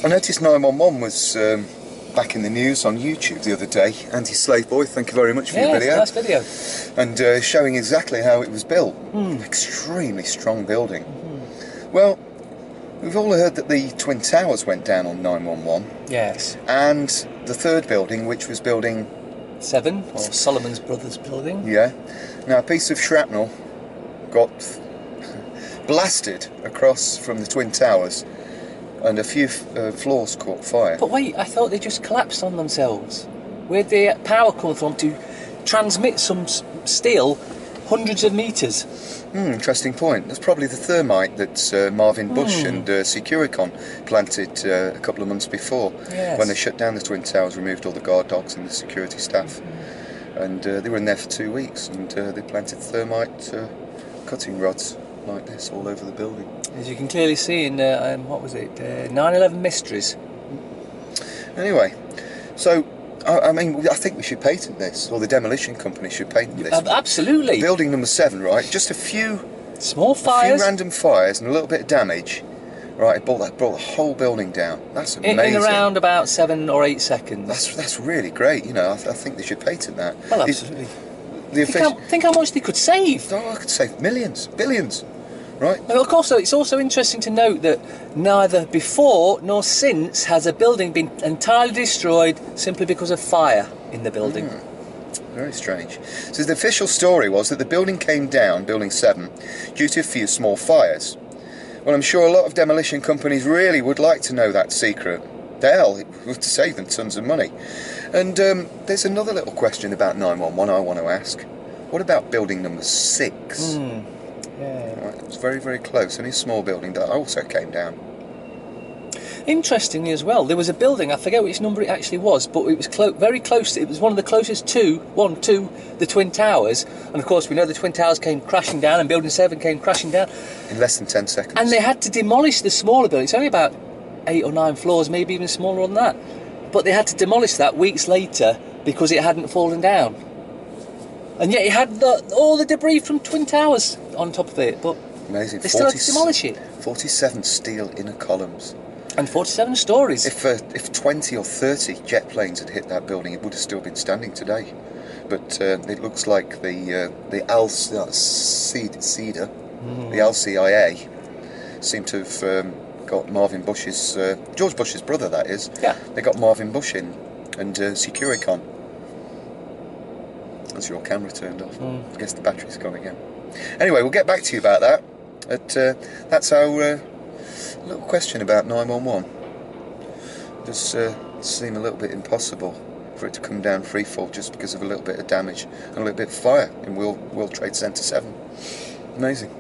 I noticed 911 was back in the news on YouTube the other day. Anti-Slave Boy, thank you very much for your video. Nice video. And showing exactly how it was built. Extremely strong building. Well, we've all heard that the Twin Towers went down on 911. Yes. And the third building, which was building 7, or Solomon's Brothers building. Yeah. Now, a piece of shrapnel got blasted across from the Twin Towers, and a few floors caught fire. But wait, I thought they just collapsed on themselves. Where'd the power come from to transmit some steel hundreds of metres? Interesting point. That's probably the thermite that Marvin Bush and Securicon planted a couple of months before, when they shut down the Twin Towers, removed all the guard dogs and the security staff. And they were in there for 2 weeks, and they planted thermite cutting rods like this all over the building. As you can clearly see in, what was it, 9/11 Mysteries. Anyway, so, I mean, I think we should patent this, or the demolition company should patent this. Absolutely. Building number 7, right? Just a few small fires, a few random fires, and a little bit of damage. Right, it brought the whole building down. That's amazing. In around about 7 or 8 seconds. That's really great. You know, I think they should patent that. Well, absolutely. Think how much they could save. Oh, I could save millions, billions. Right. And of course, it's also interesting to note that neither before nor since has a building been entirely destroyed simply because of fire in the building. Very strange. So the official story was that the building came down, building 7, due to a few small fires. Well, I'm sure a lot of demolition companies really would like to know that secret. Hell, it would save them tons of money. And there's another little question about 911 I want to ask. What about building number 6? Yeah. Right, it was very, very close. Only a small building that also came down. Interestingly as well, there was a building, I forget which number it actually was, but it was very close. It was one of the closest to the Twin Towers. And of course, we know the Twin Towers came crashing down, and Building 7 came crashing down. In less than 10 seconds. And they had to demolish the smaller building. It's only about 8 or 9 floors, maybe even smaller than that. But they had to demolish that weeks later because it hadn't fallen down. And yet it had all the debris from Twin Towers on top of it. But amazing. They still had to demolish it. 47 steel inner columns. And 47 stories. If 20 or 30 jet planes had hit that building, it would have still been standing today. But it looks like the LCIA seem to have got Marvin Bush's, George Bush's brother, that is. Yeah. They got Marvin Bush in, and Securicon. That's your camera turned off. I guess the battery's gone again. Anyway, we'll get back to you about that. That's our little question about 911. It does seem a little bit impossible for it to come down freefall just because of a little bit of damage and a little bit of fire in World Trade Center 7. Amazing.